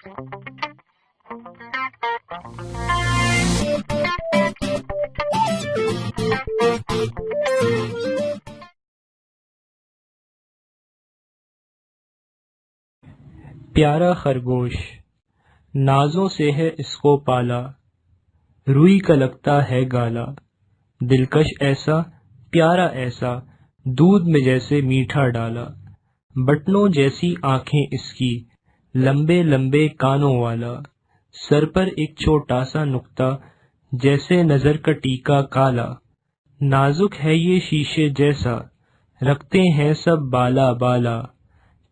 پیارا خرگوش، نازوں سے ہے اس کو پالا، روئی کا لگتا ہے گالا، دلکش ایسا پیارا ایسا، دودھ میں جیسے میٹھا ڈالا، بٹنوں جیسی آنکھیں اس کی، لمبے لمبے کانوں والا، سر پر ایک چھوٹا سا نقطہ جیسے نظر کا ٹیکا کالا، نازک ہے یہ شیشے جیسا، رکھتے ہیں سب بالا بالا،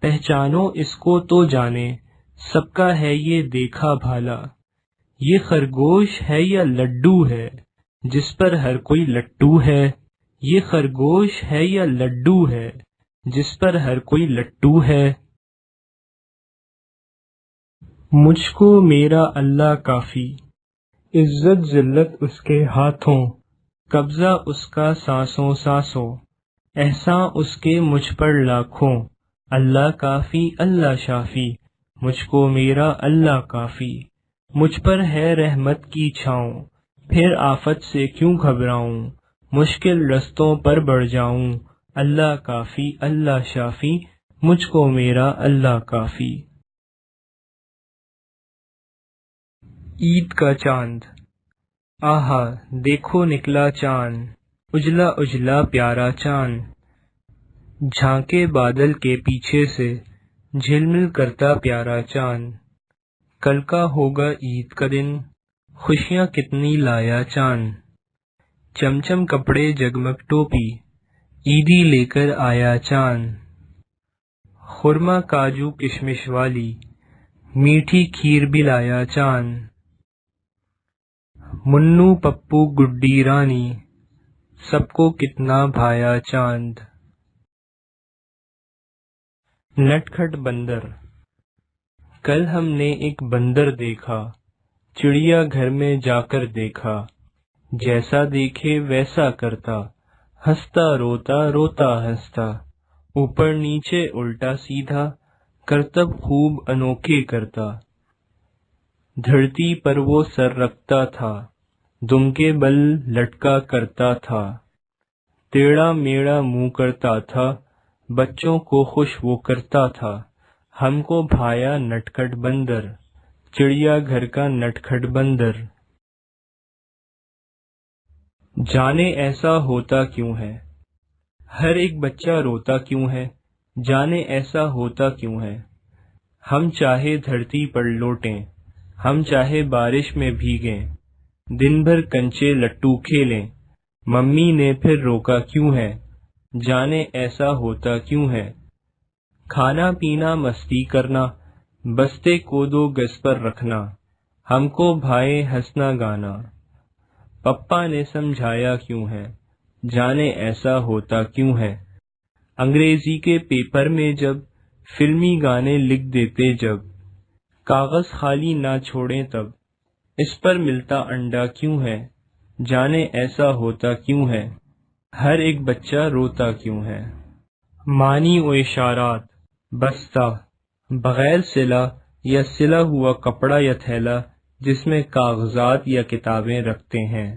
پہچانو اس کو تو جانے، سب کا ہے یہ دیکھا بھالا، یہ خرگوش ہے یا لڈو ہے جس پر ہر کوئی لٹو ہے، یہ خرگوش ہے یا لڈو ہے جس پر ہر کوئی لٹو ہے، مجھ کو میرا اللہ کافی، عزت ذلت اس کے ہاتھوں، قبضہ اس کا سانسوں سانسوں، احسان اس کے مجھ پر لاکھوں، اللہ کافی اللہ شافی، مجھ کو میرا اللہ کافی، مجھ پر ہے رحمت کی چھاؤں، پھر آفت سے کیوں گھبراؤں، مشکل رستوں پر بڑھ جاؤں، اللہ کافی اللہ شافی، مجھ کو میرا اللہ کافی۔ عید کا چاند، آہا دیکھو نکلا چاند، اجلا اجلا پیارا چاند، جھانکے بادل کے پیچھے سے، جھلمل کرتا پیارا چاند، کل کا ہوگا عید کا دن، خوشیاں کتنی لایا چاند، چمچم کپڑے جگمگ ٹوپی، عیدی لے کر آیا چاند، خرما کاجو کشمش والی، میٹھی کھیر بھی لایا چاند، منو پپو گڈی رانی، سب کو کتنا بھایا چاند۔ نٹکھٹ بندر، کل ہم نے ایک بندر دیکھا، چڑیا گھر میں جا کر دیکھا، جیسا دیکھے ویسا کرتا، ہنستا روتا روتا ہنستا، اوپر نیچے الٹا سیدھا، کرتب خوب انوکھے کرتا، دھرتی پر وہ سر رکھتا تھا، دم کے بل لٹکا کرتا تھا، ٹیڑھا میڑا منہ کرتا تھا، بچوں کو خوش وہ کرتا تھا، ہم کو بھایا نٹکھٹ بندر، چڑیا گھر کا نٹکھٹ بندر۔ جانے ایسا ہوتا کیوں ہے، ہر ایک بچہ روتا کیوں ہے، جانے ایسا ہوتا کیوں ہے، ہم چاہے دھرتی پر لوٹیں، ہم چاہے بارش میں بھیگیں، دن بھر کنچے لٹو کھیلیں، ممی نے پھر روکا کیوں ہے، جانے ایسا ہوتا کیوں ہے، کھانا پینا مستی کرنا، بستے کو 2 گز پر رکھنا، ہم کو بھائے ہنسنا گانا، پپا نے سمجھایا کیوں ہے، جانے ایسا ہوتا کیوں ہے، انگریزی کے پیپر میں جب فلمی گانے لکھ دیتے، جب کاغذ خالی نہ چھوڑیں تب، اس پر ملتا انڈا کیوں ہے، جانے ایسا ہوتا کیوں ہے، ہر ایک بچہ روتا کیوں ہے۔ معنی و اشارات، بستہ، بغیر سلا یا سلا ہوا کپڑا یا تھیلا جس میں کاغذات یا کتابیں رکھتے ہیں۔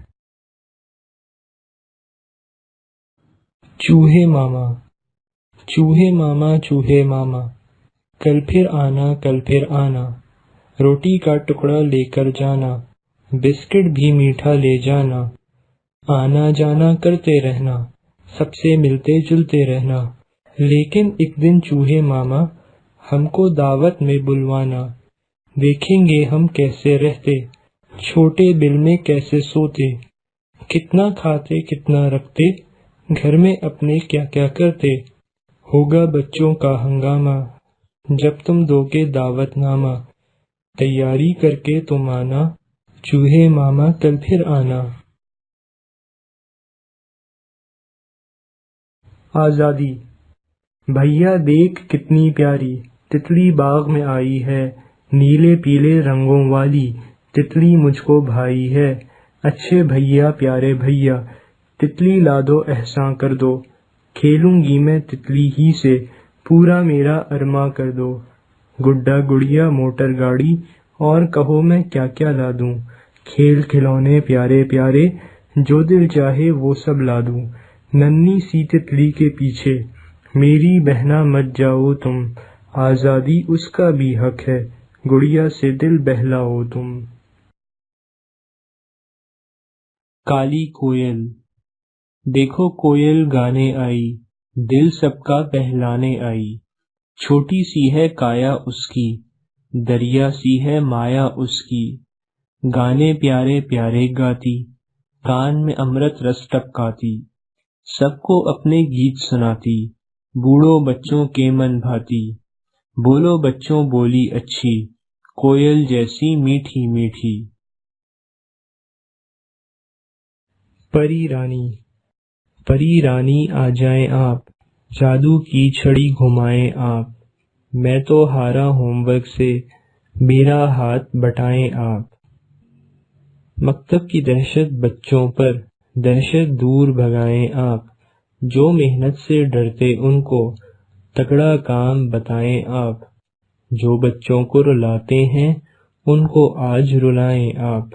چوہے ماما، چوہے ماما چوہے ماما، کل پھر آنا کل پھر آنا، روٹی کا ٹکڑا لے کر جانا، بسکٹ بھی میٹھا لے جانا، آنا جانا کرتے رہنا، سب سے ملتے جلتے رہنا، لیکن ایک دن چوہے ماما ہم کو دعوت میں بلوانا، دیکھیں گے ہم کیسے رہتے، چھوٹے بل میں کیسے سوتے، کتنا کھاتے کتنا رکھتے، گھر میں اپنے کیا کیا کرتے، ہوگا بچوں کا ہنگامہ، جب تم دو گے دعوت نامہ، تیاری کر کے تم آنا، چوہے ماما کل پھر آنا۔ آزادی، بھیا دیکھ کتنی پیاری تتلی باغ میں آئی ہے، نیلے پیلے رنگوں والی تتلی مجھ کو بھائی ہے، اچھے بھیا پیارے بھیا تتلی لا دو احسان کر دو، کھیلوں گی میں تتلی ہی سے، پورا میرا ارماں کر دو، گڈا گڑیا موٹر گاڑی اور کہو میں کیا کیا لا دوں، کھیل کھلونے پیارے پیارے جو دل چاہے وہ سب لا دوں، ننھی سی تتلی کے پیچھے میری بہنا مت جاؤ تم، آزادی اس کا بھی حق ہے، گڑیا سے دل بہلاؤ تم۔ کالی کوئل، دیکھو کوئل گانے آئی، دل سب کا بہلانے آئی، چھوٹی سی ہے کایا اس کی، دریا سی ہے مایا اس کی، گانے پیارے پیارے گاتی، کان میں امرت رس ٹپکاتی، سب کو اپنے گیت سناتی، بوڑھوں بچوں کے من بھاتی، بولو بچوں بولی اچھی، کوئل جیسی میٹھی میٹھی۔ پری رانی، پری رانی آ جائیں آپ، جادو کی چھڑی گھمائیں آپ، میں تو ہارا ہوم ورک سے، میرا ہاتھ بٹائیں آپ، مکتب کی دہشت بچوں پر، دہشت دور بھگائیں آپ، جو محنت سے ڈرتے ان کو تگڑا کام بتائیں آپ، جو بچوں کو رلاتے ہیں ان کو آج رلائیں آپ،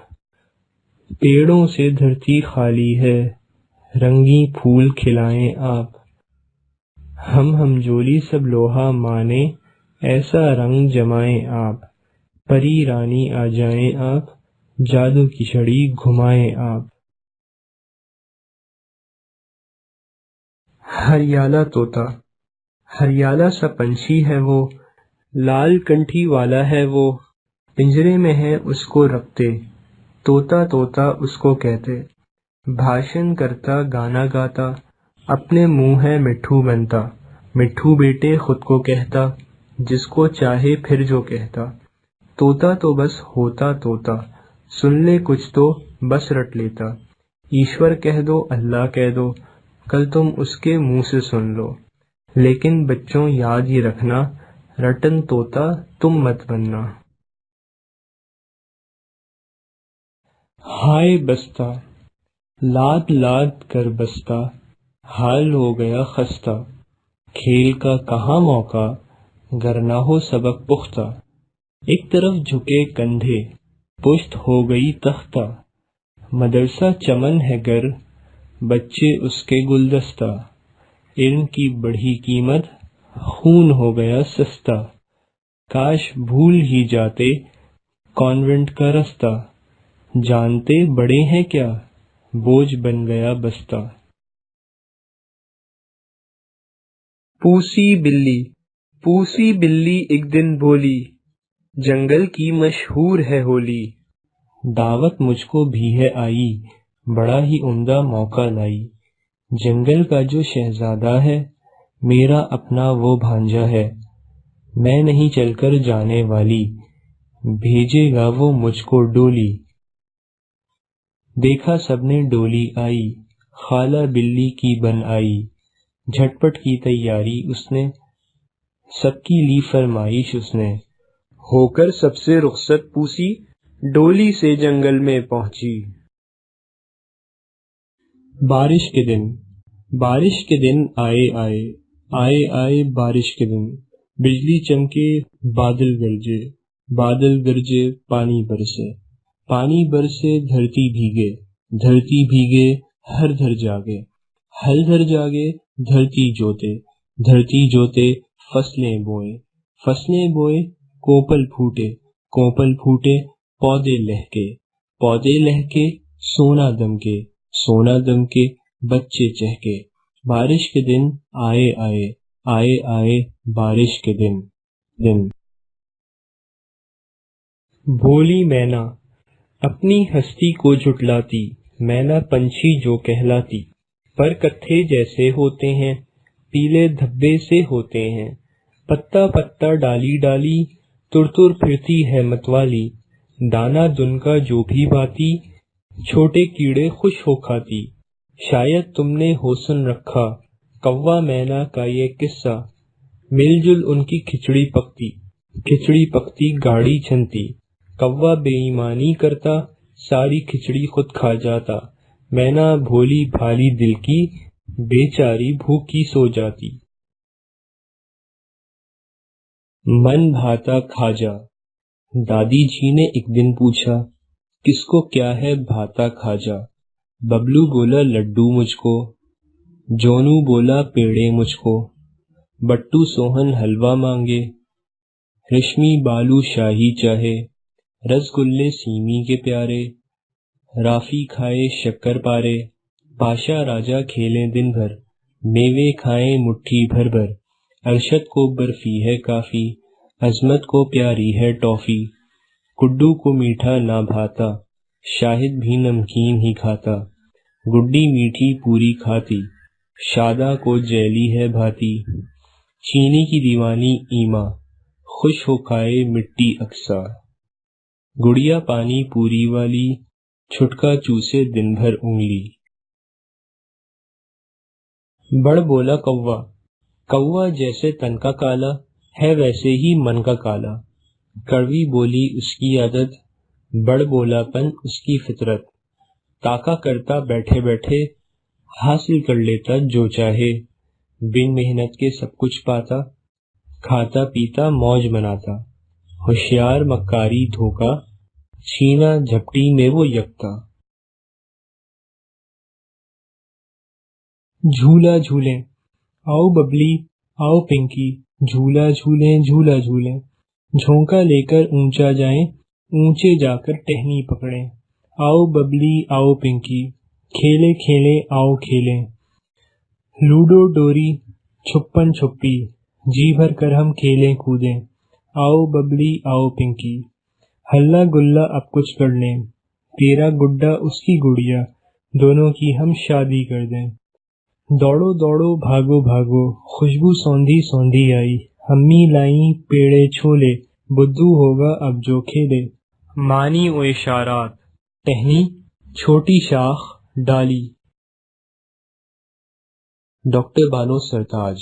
پیڑوں سے دھرتی خالی ہے، رنگی پھول کھلائیں آپ، ہم جولی سب لوہا مانے، ایسا رنگ جمائیں آپ، پری رانی آ جائیں آپ، جادو کی چھڑی گھمائیں آپ۔ ہریالہ طوطا، ہریالہ سا پنچھی ہے وہ، لال کنٹھی والا ہے وہ، پنجرے میں ہے اس کو رکھتے، طوطا طوطا اس کو کہتے، بھاشن کرتا گانا گاتا، اپنے منہ ہے مٹھو بنتا، مٹھو بیٹے خود کو کہتا، جس کو چاہے پھر جو کہتا، طوطا تو بس ہوتا طوطا، سن لے کچھ تو بس رٹ لیتا، ایشور کہہ دو اللہ کہہ دو، کل تم اس کے منہ سے سن لو، لیکن بچوں یاد ہی رکھنا، رٹن طوطا تم مت بننا۔ ہائے بستہ، لاد لاد کر بستہ، حال ہو گیا خستہ، کھیل کا کہاں موقع، گر نہ ہو سبق پختہ، ایک طرف جھکے کندھے، پشت ہو گئی تختہ، مدرسہ چمن ہے گر، بچے اس کے گلدستہ، علم کی بڑھی قیمت، خون ہو گیا سستا، کاش بھول ہی جاتے کانوینٹ کا رستہ، جانتے بڑے ہیں کیا، بوجھ بن گیا بستہ۔ پوسی بلی، پوسی بلی ایک دن بولی، جنگل کی مشہور ہے ہولی، دعوت مجھ کو بھی ہے آئی، بڑا ہی عمدہ موقع لائی، جنگل کا جو شہزادہ ہے، میرا اپنا وہ بھانجا ہے، میں نہیں چل کر جانے والی، بھیجے گا وہ مجھ کو ڈولی، دیکھا سب نے ڈولی آئی، خالہ بلی کی بن آئی، جھٹ پٹ کی تیاری اس نے، سب کی لی فرمائش اس نے، ہو کر سب سے رخصت پوسی، ڈولی سے جنگل میں پہنچی۔ بارش کے دن، بارش کے دن آئے آئے، آئے آئے بارش کے دن، بجلی چمکے بادل گرجے، بادل گرجے پانی برسے، پانی برسے دھرتی بھیگے، دھرتی بھیگے ہر دھر جاگے، ہل دھر جاگے دھرتی جوتے، دھرتی جوتے فصلیں بوئے، فصلیں بوئے کوپل پھوٹے، کوپل پھوٹے پودے لہکے، پودے لہکے سونا دمکے، سونا دمکے بچے چہکے، بارش کے دن آئے آئے، آئے آئے بارش کے دن۔ بھولی مینا، اپنی ہستی کو جھٹلاتی، مینا پنچھی جو کہلاتی، پر کتھے جیسے ہوتے ہیں، پیلے دھبے سے ہوتے ہیں، پتا پتا ڈالی ڈالی، تر تر پھرتی ہے متوالی، دانا دن کا جو بھی باتی، چھوٹے کیڑے خوش ہو کھاتی، شاید تم نے ہو سن رکھا، کوا مینا کا یہ قصہ، مل جل ان کی کھچڑی پکتی، کھچڑی پکتی گاڑی چھنتی، کوا بے ایمانی کرتا، ساری کھچڑی خود کھا جاتا، مینا بھولی بھالی دل کی، بیچاری بھوکی سو جاتی۔ من بھاتا کھاجا۔ دادی جی نے ایک دن پوچھا، کس کو کیا ہے بھاتا کھاجا؟ ببلو بولا لڈو مجھ کو، جونو بولا پیڑے مجھ کو، بٹو سوہن حلوہ مانگے، رشمی بالو شاہی چاہے، رس گلے سیمی کے پیارے، رافی کھائے شکر پارے، پاشا راجا کھیلیں دن بھر، میوے کھائیں مٹھی بھر بھر، ارشد کو برفی ہے کافی، عظمت کو پیاری ہے ٹافی، گڈو کو میٹھا نہ بھاتا، شاہد بھی نمکین ہی کھاتا، گڈی میٹھی پوری کھاتی، شادا کو جیلی ہے بھاتی، چینی کی دیوانی ایما، خوش ہو کھائے مٹی اقصا، گڑیا پانی پوری والی، چھٹکا چوسے دن بھر انگلی۔ بڑ بولا کوا، کوا جیسے تن کا کالا ہے ویسے ہی من کا کالا، کڑوی بولی اس کی عادت، بڑ بولا پن اس کی فطرت، تاکا کرتا بیٹھے بیٹھے، حاصل کر لیتا جو چاہے، بن محنت کے سب کچھ پاتا، کھاتا پیتا موج مناتا، ہوشیار مکاری دھوکا، چھینا جھپٹی میں وہ یکتا۔ جھولا جھولیں، آؤ ببلی آؤ پنکی، جھولا جھولیں جھولا جھولیں، جھونکا لے کر اونچا جائیں، اونچے جا کر ٹہنی پکڑیں، آؤ ببلی آؤ پنکی، کھیلے کھیلیں آؤ کھیلیں، لوڈو ڈوری چھپن چھپی، جی بھر کر ہم کھیلیں کودیں، آؤ ببلی آؤ پنکی، ہلا گلا اب کچھ کر لیں، تیرا گڈا اس کی گڑیا، دونوں کی ہم شادی کر دیں، دوڑو دوڑو بھاگو بھاگو، خوشبو سوندھی سوندھی آئی، امی لائیں پیڑے چھولے، بدھو ہوگا اب جو کھیلے۔ معنی و اشارات: ٹہنی، چھوٹی شاخ، ڈالی۔ ڈاکٹر بانو سرتاج،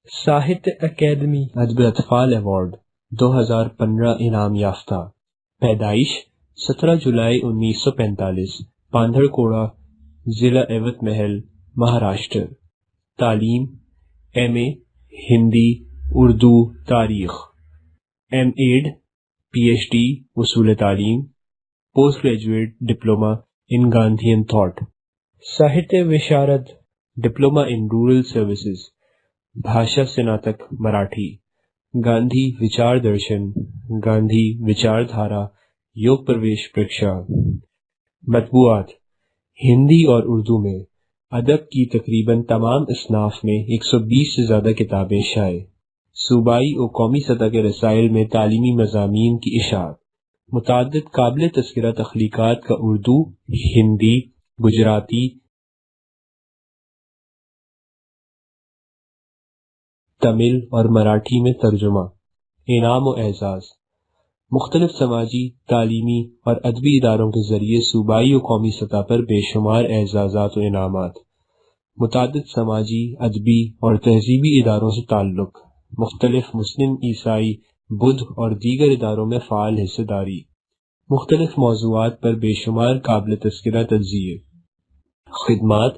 ساہتیہ اکیڈمی ادب اطفال ایوارڈ 2015 انعام یافتہ، پیدائش 17 جولائی 1945، پاندھڑ کوڑا، ضلع ایوت محل، مہاراشٹر۔ تعلیم: ایم اے ہندی اردو تاریخ، M Ed P H D اصول تعلیم، post graduate diploma in Gandhian thought. ساہتیہ وشارد، ڈپلوما ان رورل سروسز، بھاشا سناتک مراٹھی، گاندھی وچار درشن، گاندھی وچار دھارا، یوگ پرویش پریکشا۔ مطبوعات: ہندی اور اردو میں ادب کی تقریباً تمام اصناف میں 120 سے زیادہ کتابیں شائع، صوبائی و قومی سطح کے رسائل میں تعلیمی مضامین کی اشاعت، متعدد قابل تذکرہ تخلیقات کا اردو، ہندی، گجراتی، تمل اور مراٹھی میں ترجمہ۔ انعام و اعزاز: مختلف سماجی، تعلیمی اور ادبی اداروں کے ذریعے صوبائی و قومی سطح پر بے شمار اعزازات و انعامات، متعدد سماجی، ادبی اور تہذیبی اداروں سے تعلق، مختلف مسلم، عیسائی، بدھ اور دیگر اداروں میں فعال حصہ داری، مختلف موضوعات پر بے شمار قابل تذکرہ تجزیے۔ خدمات: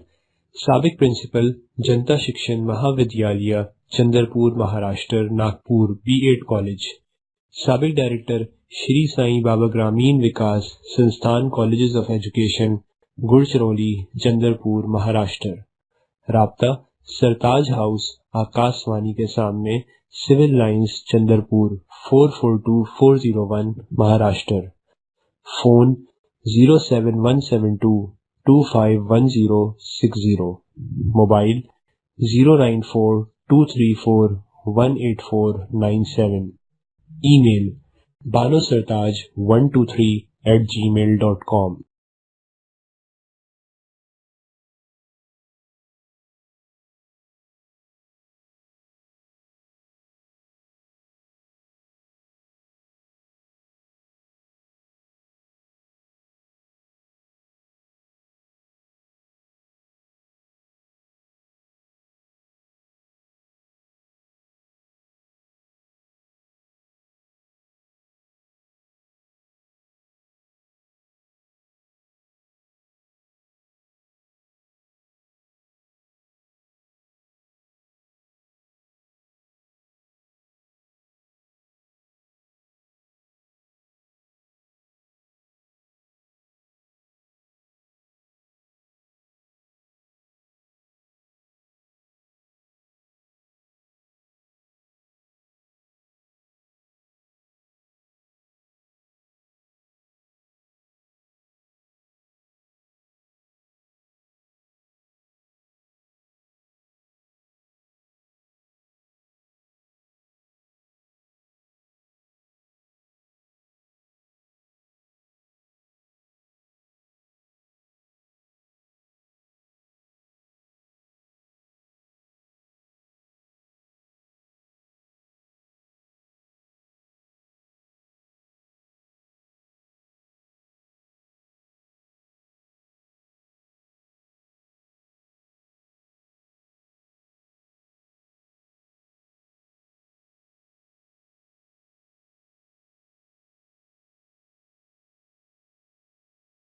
سابق principal, Janata Shikshan Maha Vidyalaya, Chandrapur, Maharashtra, Nagpur, B Ed college. سابق director, Shri Sai Baba Gramin Vikas Sansthan colleges of education, Gadchiroli, Chandrapur, Maharashtra. رابطہ: سرتاج ہاؤس، آکاش وانی کے سامنے، civil lines, Chandrapur, 442401، Maharashtra. Phone 07172251060، mobile 09423418497، email banusartaj123@gmail.com۔